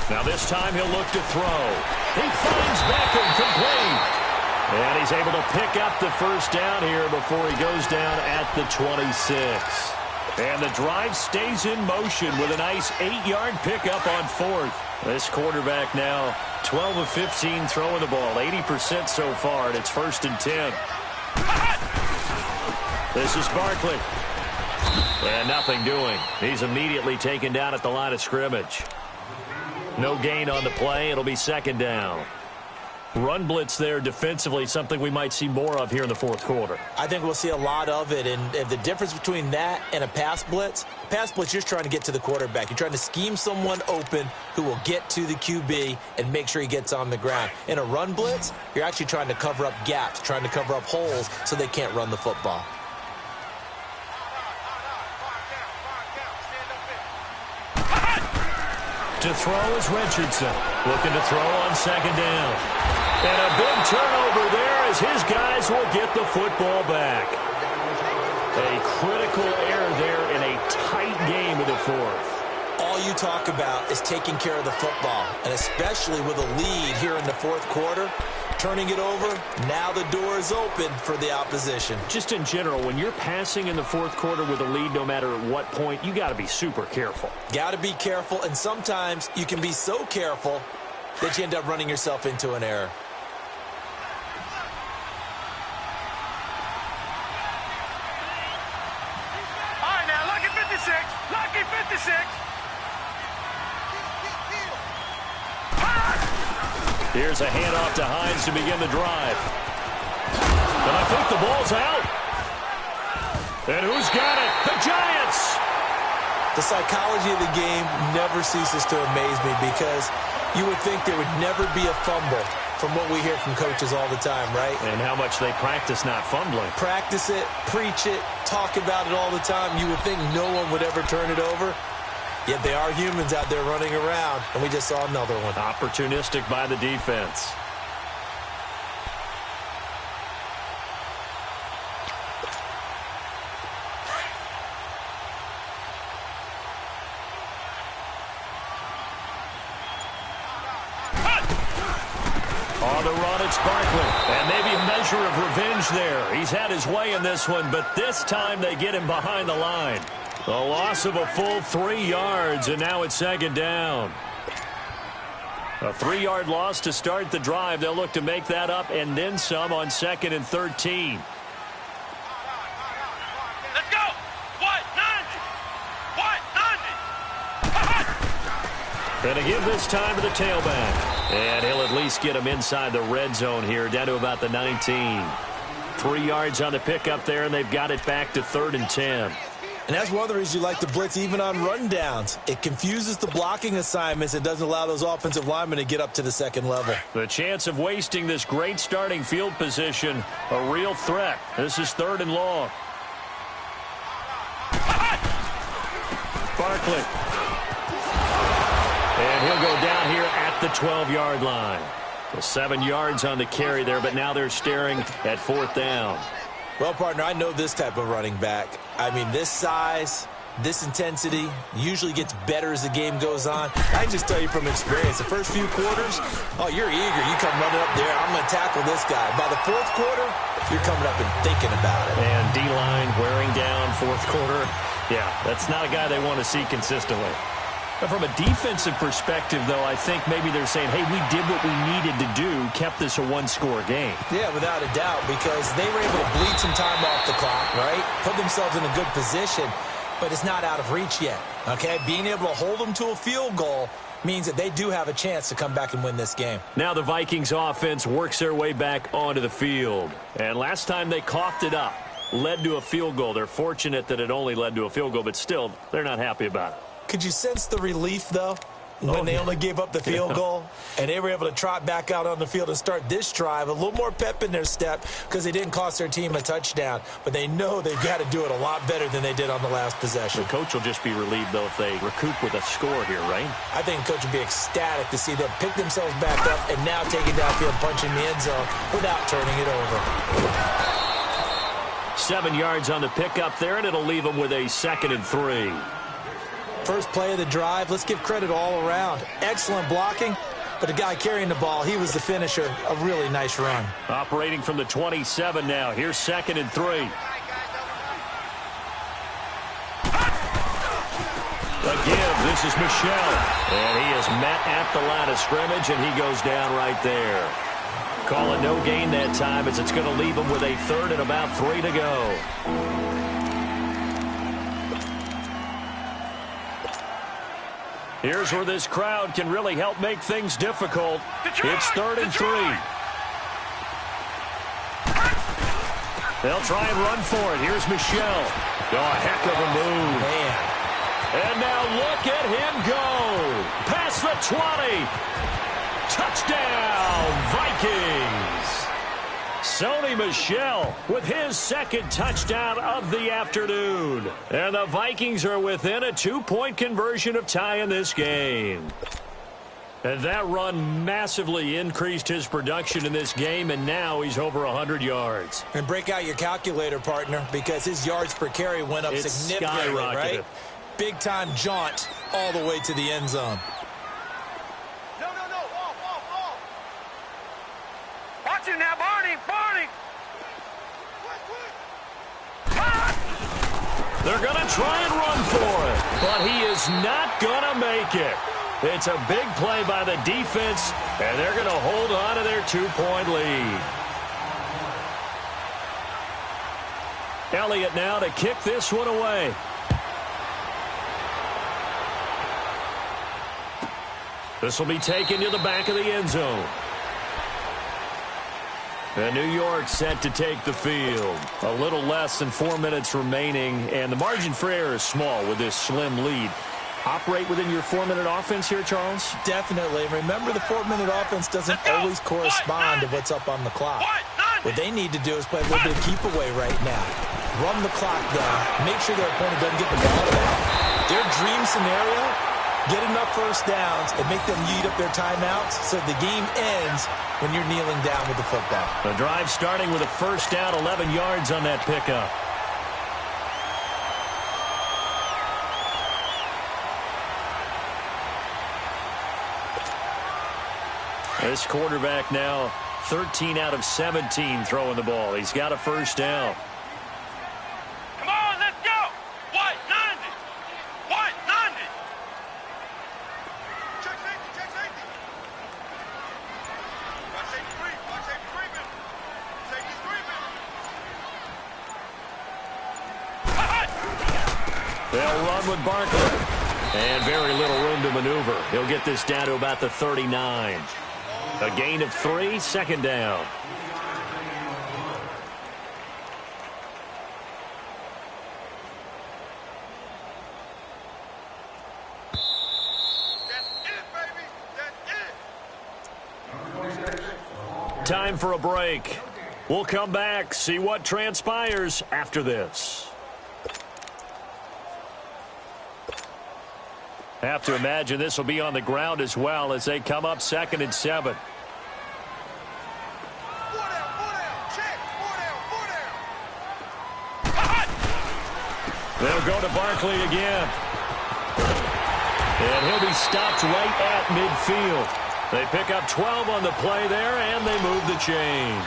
Now this time he'll look to throw. He finds Beckham complete. And he's able to pick up the first down here before he goes down at the 26. And the drive stays in motion with a nice 8-yard pickup on 4th. This quarterback now 12 of 15 throwing the ball, 80% so far, and it's 1st and 10. This is Barkley. And nothing doing. He's immediately taken down at the line of scrimmage. No gain on the play. It'll be 2nd down. Run blitz there defensively, something we might see more of here in the 4th quarter. I think we'll see a lot of it, and the difference between that and a pass blitz, you're just trying to get to the quarterback. You're trying to scheme someone open who will get to the QB and make sure he gets on the ground. In a run blitz, you're actually trying to cover up gaps, trying to cover up holes so they can't run the football. To throw is Richardson. Looking to throw on 2nd down. And a big turnover there as his guys will get the football back. A critical error there in a tight game of the 4th. All you talk about is taking care of the football, and especially with a lead here in the 4th quarter, turning it over, now the door is open for the opposition. Just in general, when you're passing in the 4th quarter with a lead, no matter at what point, you got to be super careful. Got to be careful, and sometimes you can be so careful that you end up running yourself into an error. All right, now, lucky 56. Lucky 56. Here's a handoff to Hines to begin the drive. And I think the ball's out. And who's got it? The Giants! The psychology of the game never ceases to amaze me because you would think there would never be a fumble from what we hear from coaches all the time, right? And how much they practice not fumbling. Practice it, preach it, talk about it all the time. You would think no one would ever turn it over. Yet they are humans out there running around, and we just saw another one. Opportunistic by the defense. On the run, it's Barkley. And maybe a measure of revenge there. He's had his way in this one, but this time they get him behind the line. A loss of a full 3 yards, and now it's 2nd down. A 3-yard loss to start the drive. They'll look to make that up and then some on 2nd and 13. Let's go. What? 90. Going to give this time to the tailback. And he'll at least get him inside the red zone here, down to about the 19. 3 yards on the pickup there, and they've got it back to 3rd and 10. And that's one of the reasons you like to blitz even on rundowns. It confuses the blocking assignments. It doesn't allow those offensive linemen to get up to the second level. The chance of wasting this great starting field position, a real threat. This is 3rd and long. Barkley. And he'll go down here at the 12-yard line. Well, 7 yards on the carry there, but now they're staring at 4th down. Well, partner, I know this type of running back. I mean, this size, this intensity usually gets better as the game goes on. I can just tell you from experience, the first few quarters, oh, you're eager. You come running up there, I'm going to tackle this guy. By the 4th quarter, you're coming up and thinking about it. And D-line wearing down 4th quarter. Yeah, that's not a guy they want to see consistently. But from a defensive perspective, though, I think maybe they're saying, hey, we did what we needed to do, kept this a one-score game. Yeah, without a doubt, because they were able to bleed some time off the clock, right? Put themselves in a good position, but it's not out of reach yet, okay? Being able to hold them to a field goal means that they do have a chance to come back and win this game. Now the Vikings offense works their way back onto the field. And last time they coughed it up, led to a field goal. They're fortunate that it only led to a field goal, but still, they're not happy about it. Could you sense the relief, though, when they only gave up the field goal and they were able to trot back out on the field and start this drive? A little more pep in their step because they didn't cost their team a touchdown, but they know they've got to do it a lot better than they did on the last possession. The coach will just be relieved, though, if they recoup with a score here, right? I think the coach will be ecstatic to see them pick themselves back up and now take it downfield, punching the end zone without turning it over. 7 yards on the pickup there, and it'll leave them with a 2nd and 3. First play of the drive, let's give credit all around. Excellent blocking, but the guy carrying the ball, he was the finisher. A really nice run. Operating from the 27 now. Here's 2nd and 3. The give, this is Michel. And he is met at the line of scrimmage, and he goes down right there. Call it no gain that time as it's going to leave him with a 3rd and about 3 to go. Here's where this crowd can really help make things difficult. It's 3rd and 3. They'll try and run for it. Here's Michel. Oh, a heck of a move. Man. And now look at him go. Past the 20. Touchdown, Vikings. Sony Michel with his 2nd touchdown of the afternoon. And the Vikings are within a 2-point conversion of tying this game. And that run massively increased his production in this game, and now he's over 100 yards. And break out your calculator, partner, because his yards per carry went up significantly, right? Big-time jaunt all the way to the end zone. Watch him now, Barney. They're going to try and run for it, but he is not going to make it. It's a big play by the defense, and they're going to hold on to their 2-point lead. Elliott now to kick this one away. This will be taken to the back of the end zone. And New York set to take the field. A little less than 4 minutes remaining, and the margin for error is small with this slim lead. Operate within your 4-minute offense here, Charles? Definitely. Remember, the 4-minute offense doesn't always correspond to what's up on the clock. What they need to do is play a little bit of keep away right now. Run the clock down. Make sure their opponent doesn't get the ball back. Their dream scenario, get enough first downs and make them eat up their timeouts so the game ends when you're kneeling down with the football. The drive starting with a first down, 11 yards on that pickup. This quarterback now 13 out of 17 throwing the ball. He's got a first down. Come on, let's go. White 90. White 90. Check safety, check safety. Watch safety creep, watch safety creeping. Safety's creeping. They'll run with Barkley. And very little room to maneuver. He'll get this down to about the 39. A gain of 3, second down. Time for a break. We'll come back, see what transpires after this. Have to imagine this will be on the ground as well as they come up 2nd and 7. They'll go to Barkley again. And he'll be stopped right at midfield. They pick up 12 on the play there, and they move the chains.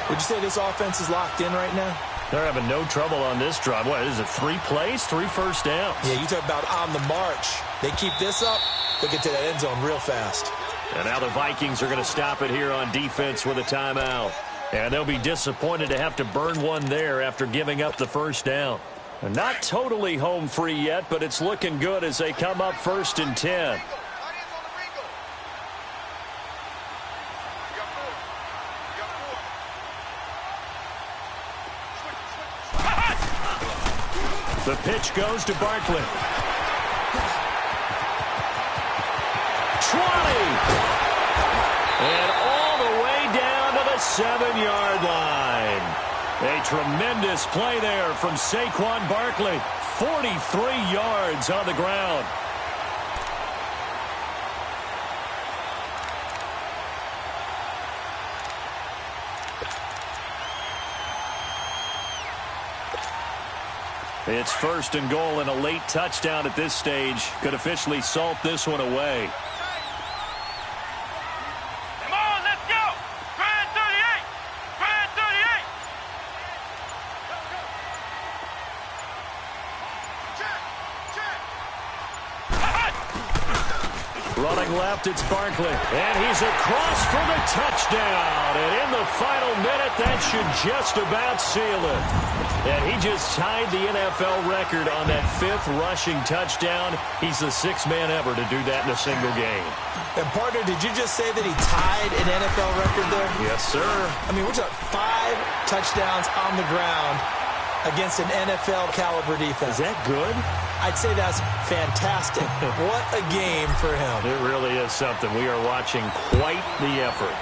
Would you say this offense is locked in right now? They're having no trouble on this drive. What is it, 3 plays, 3 first downs? Yeah, you talk about on the march. They keep this up, they'll get to that end zone real fast. And now the Vikings are going to stop it here on defense with a timeout. And they'll be disappointed to have to burn one there after giving up the first down. Not totally home free yet, but it's looking good as they come up 1st and 10. The pitch goes to Barkley. 20! And all the way down to the 7-yard line. A tremendous play there from Saquon Barkley. 43 yards on the ground. It's 1st and goal, and a late touchdown at this stage could officially salt this one away. Come on, let's go! Grand 38! Grand 38! Running left, it's Barkley. And he's across for the touchdown. And in the final minute, that should just about seal it. And he just tied the NFL record on that 5th rushing touchdown. He's the 6th man ever to do that in a single game. And, partner, did you just say that he tied an NFL record there? Yes, sir. I mean, we're talking 5 touchdowns on the ground against an NFL-caliber defense. Is that good? I'd say that's fantastic. What a game for him. It really is something. We are watching quite the effort.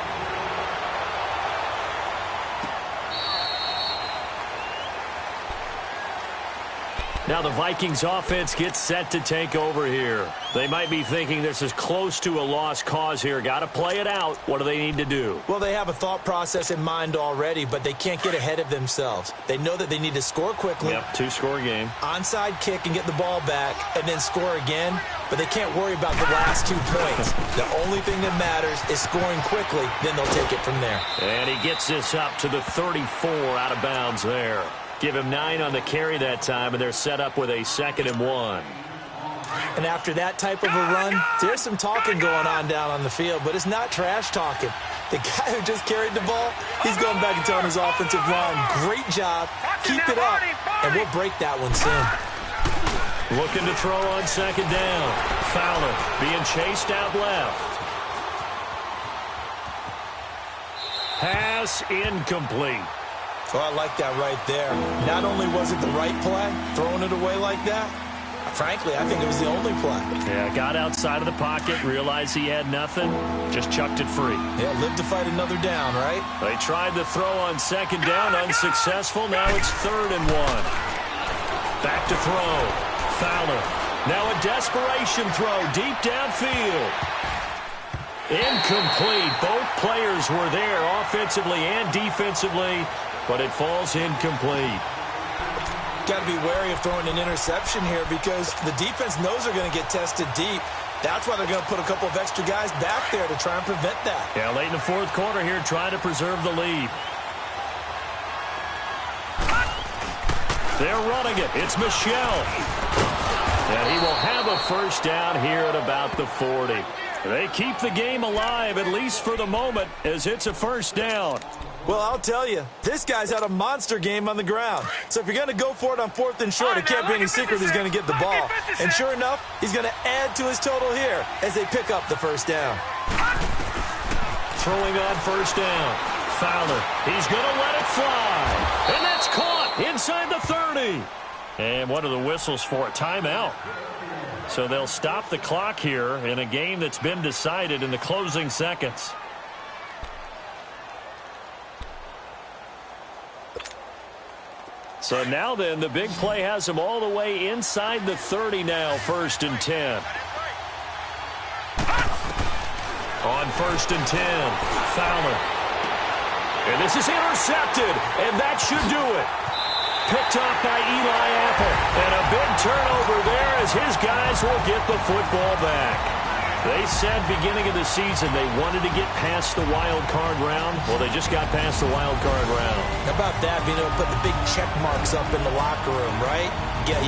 Now the Vikings offense gets set to take over here. They might be thinking this is close to a lost cause here. Got to play it out. What do they need to do? Well, they have a thought process in mind already, but they can't get ahead of themselves. They know that they need to score quickly. Yep, 2-score game. Onside kick and get the ball back and then score again, but they can't worry about the last 2 points. The only thing that matters is scoring quickly, then they'll take it from there. And he gets this up to the 34 out of bounds there. Give him 9 on the carry that time, and they're set up with a 2nd and 1. And after that type of a run, there's some talking going on down on the field, but it's not trash talking. The guy who just carried the ball, he's going back and telling his offensive line, great job, keep it up, and we'll break that one soon. Looking to throw on 2nd down. Fowler being chased out left. Pass incomplete. Oh, I like that right there. Not only was it the right play, throwing it away like that, frankly, I think it was the only play. Yeah, got outside of the pocket, realized he had nothing, just chucked it free. Yeah, live to fight another down, right? They tried the throw on 2nd down, unsuccessful. Now it's 3rd and 1. Back to throw. Fowler. Now a desperation throw deep downfield. Incomplete. Both players were there offensively and defensively, but it falls incomplete. Got to be wary of throwing an interception here because the defense knows they're going to get tested deep. That's why they're going to put a couple of extra guys back there to try and prevent that. Yeah, late in the 4th quarter here, trying to preserve the lead. They're running it. It's Michel. And he will have a first down here at about the 40. They keep the game alive, at least for the moment, as it's a first down. Well, I'll tell you, this guy's had a monster game on the ground. So if you're going to go for it on 4th and short, it can't be any secret he's going to get the ball. And sure enough, he's going to add to his total here as they pick up the first down. Throwing on first down. Fowler, he's going to let it fly. And that's caught inside the 30. And what are the whistles for? A timeout. So they'll stop the clock here in a game that's been decided in the closing seconds. So now then, the big play has him all the way inside the 30 now, 1st and 10. On 1st and 10, Fowler. And this is intercepted, and that should do it. Picked up by Eli Apple. And a big turnover there as his guys will get the football back. They said beginning of the season they wanted to get past the wild card round. Well, they just got past the wild card round. How about that, being able to put the big check marks up in the locker room, right? Get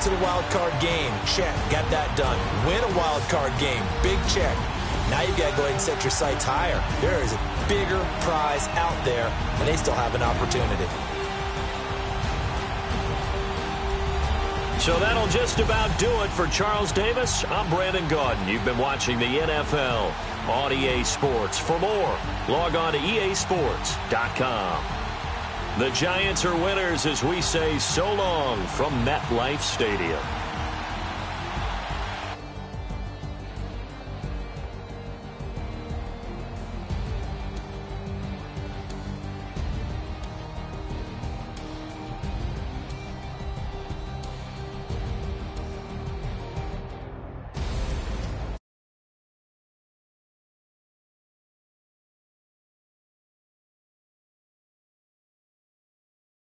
to the wild card game. Check. Got that done. Win a wild card game. Big check. Now you've got to go ahead and set your sights higher. There is a bigger prize out there, and they still have an opportunity. So that'll just about do it for Charles Davis. I'm Brandon Gaudin. You've been watching the NFL on EA Sports. For more, log on to easports.com. The Giants are winners as we say so long from MetLife Stadium.